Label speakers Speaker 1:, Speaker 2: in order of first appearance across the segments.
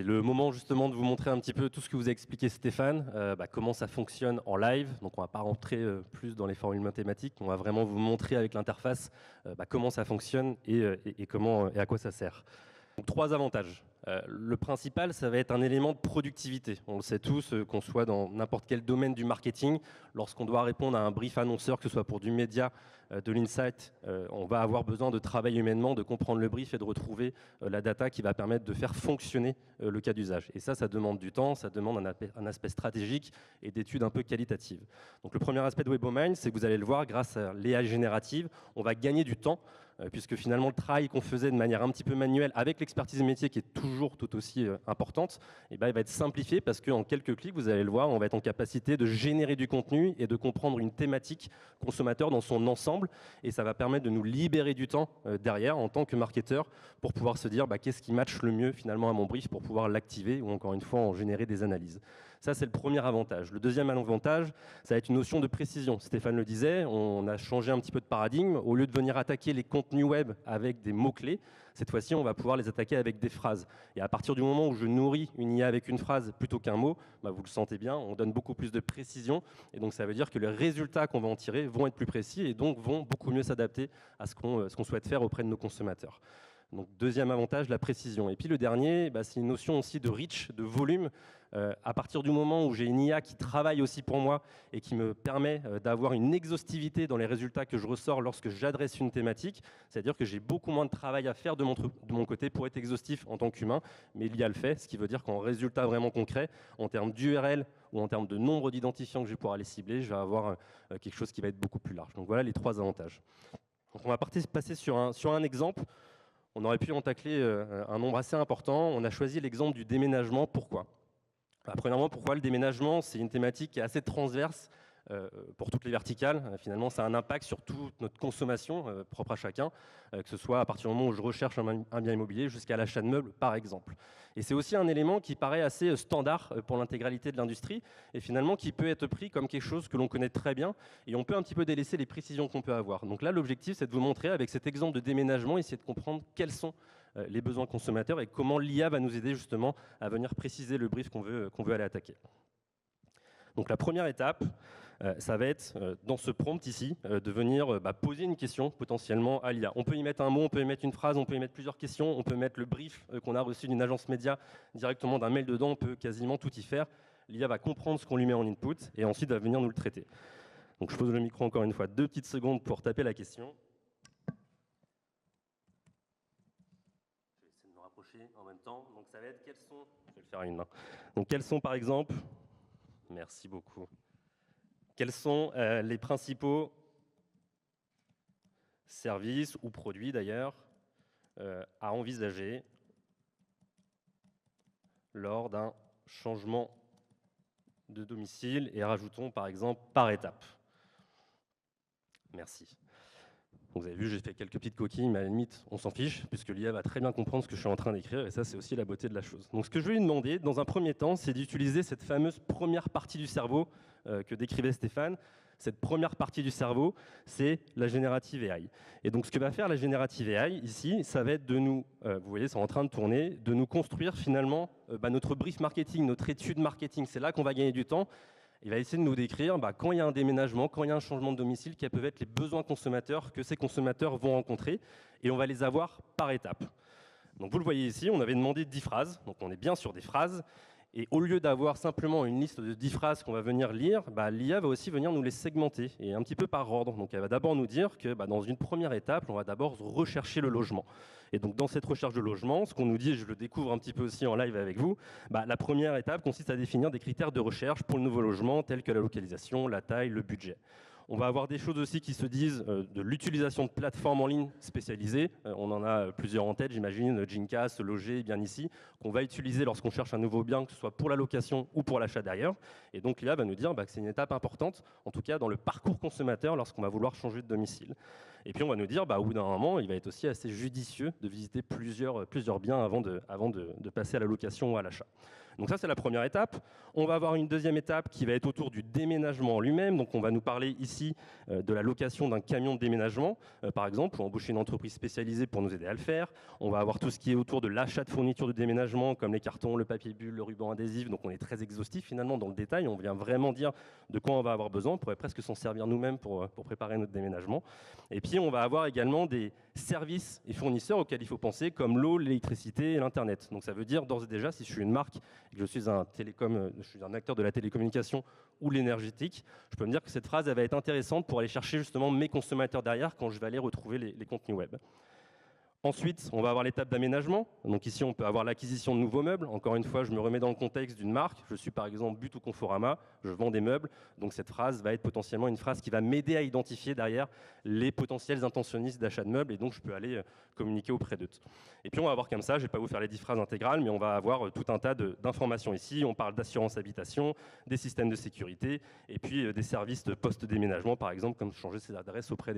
Speaker 1: le moment justement de vous montrer un petit peu tout ce que vous a expliqué Stéphane, comment ça fonctionne en live. Donc on va pas rentrer plus dans les formules mathématiques, on va vraiment vous montrer avec l'interface comment ça fonctionne et comment et à quoi ça sert. Donc, 3 avantages. Le principal, ça va être un élément de productivité. On le sait tous, qu'on soit dans n'importe quel domaine du marketing, lorsqu'on doit répondre à un brief annonceur, que ce soit pour du média, de l'insight, on va avoir besoin de travailler humainement, de comprendre le brief et de retrouver la data qui va permettre de faire fonctionner le cas d'usage. Et ça demande du temps, ça demande un aspect stratégique et d'études un peu qualitatives. Donc le premier aspect de WebOmind, c'est que vous allez le voir, grâce à l'IA générative, on va gagner du temps, puisque finalement le travail qu'on faisait de manière un petit peu manuelle, avec l'expertise métier qui est toujours tout aussi importante, il va être simplifié parce qu'en quelques clics, vous allez le voir, on va être en capacité de générer du contenu et de comprendre une thématique consommateur dans son ensemble, et ça va permettre de nous libérer du temps derrière en tant que marketeur pour pouvoir se dire qu'est-ce qui matche le mieux finalement à mon brief pour pouvoir l'activer ou encore une fois en générer des analyses. Ça, c'est le premier avantage. Le deuxième avantage, ça va être une notion de précision. Stéphane le disait, on a changé un petit peu de paradigme. Au lieu de venir attaquer les contenus web avec des mots-clés, cette fois-ci, on va pouvoir les attaquer avec des phrases. Et à partir du moment où je nourris une IA avec une phrase plutôt qu'un mot, vous le sentez bien, on donne beaucoup plus de précision. Et donc, ça veut dire que les résultats qu'on va en tirer vont être plus précis et donc vont beaucoup mieux s'adapter à ce qu'on souhaite faire auprès de nos consommateurs. Donc, deuxième avantage, la précision. Et puis le dernier, c'est une notion aussi de reach, de volume. À partir du moment où j'ai une IA qui travaille aussi pour moi et qui me permet d'avoir une exhaustivité dans les résultats que je ressors lorsque j'adresse une thématique, c'est-à-dire que j'ai beaucoup moins de travail à faire de mon côté pour être exhaustif en tant qu'humain, mais l'IA le fait, ce qui veut dire qu'en résultat vraiment concret, en termes d'URL ou en termes de nombre d'identifiants que je vais pouvoir aller cibler, je vais avoir quelque chose qui va être beaucoup plus large. Donc voilà les 3 avantages. Donc on va passer sur un exemple. On aurait pu en tacler un nombre assez important. On a choisi l'exemple du déménagement. Pourquoi ? Premièrement, pourquoi le déménagement ? C'est une thématique qui est assez transverse pour toutes les verticales. Finalement, ça a un impact sur toute notre consommation propre à chacun, que ce soit à partir du moment où je recherche un bien immobilier jusqu'à l'achat de meubles, par exemple. Et c'est aussi un élément qui paraît assez standard pour l'intégralité de l'industrie et finalement qui peut être pris comme quelque chose que l'on connaît très bien et on peut un petit peu délaisser les précisions qu'on peut avoir. Donc là, l'objectif, c'est de vous montrer avec cet exemple de déménagement, essayer de comprendre quels sont les besoins consommateurs et comment l'IA va nous aider justement à venir préciser le brief qu'on veut aller attaquer. Donc la première étape, ça va être dans ce prompt ici, de venir poser une question potentiellement à l'IA. On peut y mettre un mot, on peut y mettre une phrase, on peut y mettre plusieurs questions, on peut mettre le brief qu'on a reçu d'une agence média directement d'un mail dedans, on peut quasiment tout y faire. L'IA va comprendre ce qu'on lui met en input et ensuite va venir nous le traiter. Donc je pose le micro encore une fois, 2 petites secondes pour taper la question. Je vais essayer de me rapprocher en même temps. Donc ça va être quels sont... Je vais le faire à une main. Donc quels sont par exemple... Merci beaucoup. Quels sont les principaux services ou produits d'ailleurs à envisager lors d'un changement de domicile et rajoutons par exemple par étape. Merci. Donc, vous avez vu, j'ai fait quelques petites coquilles, mais à la limite, on s'en fiche, puisque l'IA va très bien comprendre ce que je suis en train d'écrire, et ça, c'est aussi la beauté de la chose. Donc, ce que je vais lui demander, dans un premier temps, c'est d'utiliser cette fameuse première partie du cerveau que décrivait Stéphane. Cette première partie du cerveau, c'est la générative AI. Et donc, ce que va faire la générative AI, ici, ça va être de nous, vous voyez, c'est en train de tourner, de nous construire finalement notre brief marketing, notre étude marketing. C'est là qu'on va gagner du temps. Il va essayer de nous décrire quand il y a un déménagement, quand il y a un changement de domicile, quels peuvent être les besoins consommateurs que ces consommateurs vont rencontrer, et on va les avoir par étapes. Donc vous le voyez ici, on avait demandé 10 phrases, donc on est bien sur des phrases, et au lieu d'avoir simplement une liste de 10 phrases qu'on va venir lire, l'IA va aussi venir nous les segmenter, et un petit peu par ordre. Donc elle va d'abord nous dire que dans une première étape, on va d'abord rechercher le logement. Et donc dans cette recherche de logement, ce qu'on nous dit, je le découvre un petit peu aussi en live avec vous, la première étape consiste à définir des critères de recherche pour le nouveau logement, tels que la localisation, la taille, le budget. On va avoir des choses aussi qui se disent de l'utilisation de plateformes en ligne spécialisées. On en a plusieurs en tête, j'imagine, Gyncas, Loger, bien ici, qu'on va utiliser lorsqu'on cherche un nouveau bien, que ce soit pour la location ou pour l'achat derrière. Et donc là, va nous dire que c'est une étape importante, en tout cas dans le parcours consommateur, lorsqu'on va vouloir changer de domicile. Et puis on va nous dire, au bout d'un moment, il va être aussi assez judicieux de visiter plusieurs biens avant de passer à la location ou à l'achat. Donc ça, c'est la première étape. On va avoir une deuxième étape qui va être autour du déménagement en lui-même. Donc on va nous parler ici aussi de la location d'un camion de déménagement, par exemple, ou embaucher une entreprise spécialisée pour nous aider à le faire. On va avoir tout ce qui est autour de l'achat de fournitures de déménagement, comme les cartons, le papier bulle, le ruban adhésif. Donc on est très exhaustif finalement dans le détail. On vient vraiment dire de quoi on va avoir besoin. On pourrait presque s'en servir nous-mêmes pour préparer notre déménagement. Et puis on va avoir également des services et fournisseurs auxquels il faut penser, comme l'eau, l'électricité et l'Internet. Donc ça veut dire d'ores et déjà, si je suis une marque et que je suis un acteur de la télécommunication ou l'énergétique, je peux me dire que cette phrase elle va être intéressante pour aller chercher justement mes consommateurs derrière quand je vais aller retrouver les contenus web. Ensuite, on va avoir l'étape d'aménagement. Donc ici, on peut avoir l'acquisition de nouveaux meubles. Encore une fois, je me remets dans le contexte d'une marque. Je suis par exemple But ou Conforama, je vends des meubles. Donc cette phrase va être potentiellement une phrase qui va m'aider à identifier derrière les potentiels intentionnistes d'achat de meubles et donc je peux aller communiquer auprès d'eux. Et puis on va avoir comme ça, je ne vais pas vous faire les 10 phrases intégrales, mais on va avoir tout un tas d'informations ici. On parle d'assurance habitation, des systèmes de sécurité et puis des services de post-déménagement, par exemple, comme changer ses adresses auprès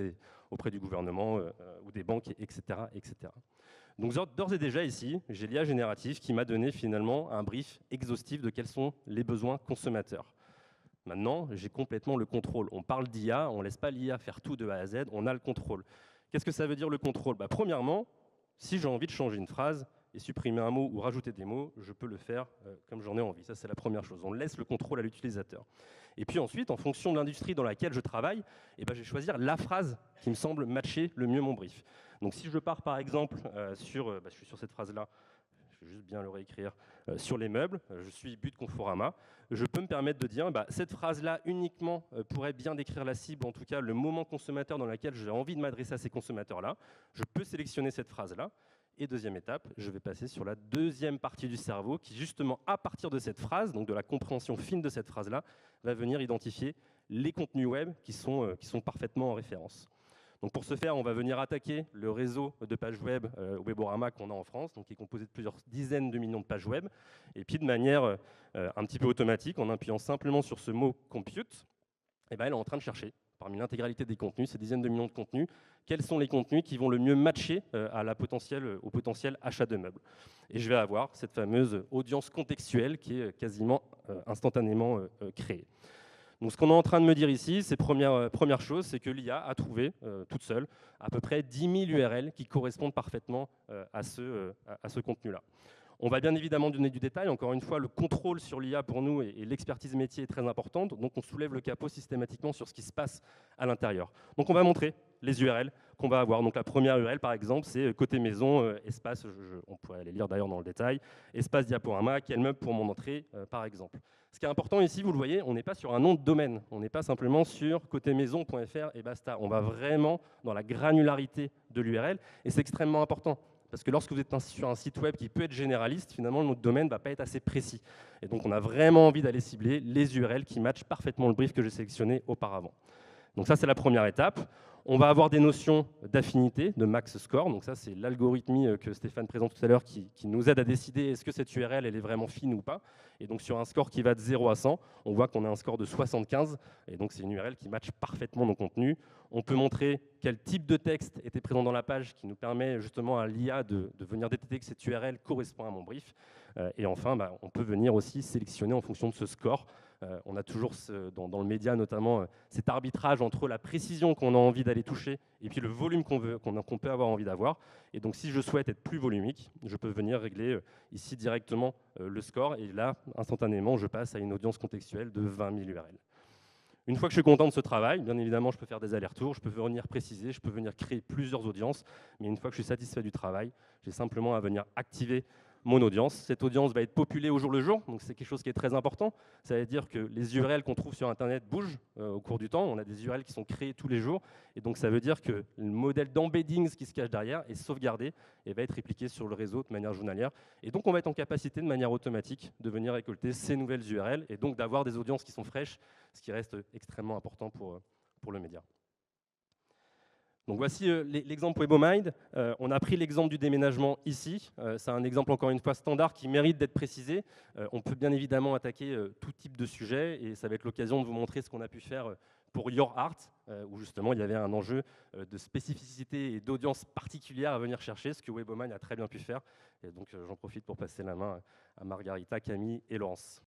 Speaker 1: du gouvernement ou des banques, etc., etc. Donc d'ores et déjà ici, j'ai l'IA générative qui m'a donné finalement un brief exhaustif de quels sont les besoins consommateurs. Maintenant, j'ai complètement le contrôle. On parle d'IA, on ne laisse pas l'IA faire tout de A à Z, on a le contrôle. Qu'est-ce que ça veut dire le contrôle ? Premièrement, si j'ai envie de changer une phrase et supprimer un mot ou rajouter des mots, je peux le faire comme j'en ai envie. Ça, c'est la première chose. On laisse le contrôle à l'utilisateur. Et puis ensuite, en fonction de l'industrie dans laquelle je travaille, je vais choisir la phrase qui me semble matcher le mieux mon brief. Donc si je pars par exemple je suis sur cette phrase-là, je vais juste bien le réécrire, sur les meubles, je suis But Conforama, je peux me permettre de dire cette phrase-là uniquement pourrait bien décrire la cible, en tout cas le moment consommateur dans lequel j'ai envie de m'adresser à ces consommateurs-là. Je peux sélectionner cette phrase-là. Et deuxième étape, je vais passer sur la deuxième partie du cerveau qui, justement, à partir de cette phrase, donc de la compréhension fine de cette phrase-là, va venir identifier les contenus web qui sont parfaitement en référence. Donc pour ce faire, on va venir attaquer le réseau de pages web Weborama qu'on a en France, donc qui est composé de plusieurs dizaines de millions de pages web. Et puis de manière un petit peu automatique, en appuyant simplement sur ce mot « compute », elle est en train de chercher, parmi l'intégralité des contenus, ces dizaines de millions de contenus, quels sont les contenus qui vont le mieux matcher au potentiel achat de meubles. Et je vais avoir cette fameuse audience contextuelle qui est quasiment instantanément créée. Donc ce qu'on est en train de me dire ici, c'est première chose, c'est que l'IA a trouvé toute seule à peu près 10 000 URL qui correspondent parfaitement à ce contenu-là. On va bien évidemment donner du détail. Encore une fois, le contrôle sur l'IA pour nous et l'expertise métier est très importante. Donc on soulève le capot systématiquement sur ce qui se passe à l'intérieur. Donc on va montrer les URL qu'on va avoir. Donc la première URL par exemple, c'est côté maison, espace, on pourrait aller lire d'ailleurs dans le détail, espace diaporama, quel meuble pour mon entrée par exemple. Ce qui est important ici, vous le voyez, on n'est pas sur un nom de domaine, on n'est pas simplement sur côtémaison.fr et basta. On va vraiment dans la granularité de l'URL et c'est extrêmement important. Parce que lorsque vous êtes sur un site web qui peut être généraliste, finalement, notre domaine ne va pas être assez précis. Et donc, on a vraiment envie d'aller cibler les URL qui matchent parfaitement le brief que j'ai sélectionné auparavant. Donc ça, c'est la première étape. On va avoir des notions d'affinité, de max score. Donc ça, c'est l'algorithme que Stéphane présente tout à l'heure qui nous aide à décider est-ce que cette URL elle est vraiment fine ou pas. Et donc sur un score qui va de 0 à 100, on voit qu'on a un score de 75. Et donc c'est une URL qui matche parfaitement nos contenus. On peut montrer quel type de texte était présent dans la page qui nous permet justement à l'IA de venir détecter que cette URL correspond à mon brief. Et enfin, on peut venir aussi sélectionner en fonction de ce score. On a toujours dans le média notamment cet arbitrage entre la précision qu'on a envie d'aller toucher et puis le volume qu'on peut avoir envie d'avoir. Et donc si je souhaite être plus volumique, je peux venir régler ici directement le score et là, instantanément, je passe à une audience contextuelle de 20 000 URL. Une fois que je suis content de ce travail, bien évidemment, je peux faire des allers-retours, je peux venir préciser, je peux venir créer plusieurs audiences, mais une fois que je suis satisfait du travail, j'ai simplement à venir activer mon audience. Cette audience va être populée au jour le jour, donc c'est quelque chose qui est très important. Ça veut dire que les URL qu'on trouve sur Internet bougent au cours du temps. On a des URL qui sont créées tous les jours, et donc ça veut dire que le modèle d'embeddings qui se cache derrière est sauvegardé et va être répliqué sur le réseau de manière journalière. Et donc on va être en capacité de manière automatique de venir récolter ces nouvelles URL et donc d'avoir des audiences qui sont fraîches, ce qui reste extrêmement important pour le média. Donc voici l'exemple WebOmind. On a pris l'exemple du déménagement ici. C'est un exemple encore une fois standard qui mérite d'être précisé. On peut bien évidemment attaquer tout type de sujet et ça va être l'occasion de vous montrer ce qu'on a pu faire pour Your Art, où justement il y avait un enjeu de spécificité et d'audience particulière à venir chercher, ce que WebOmind a très bien pu faire. Et donc j'en profite pour passer la main à Margarita, Camille et Laurence.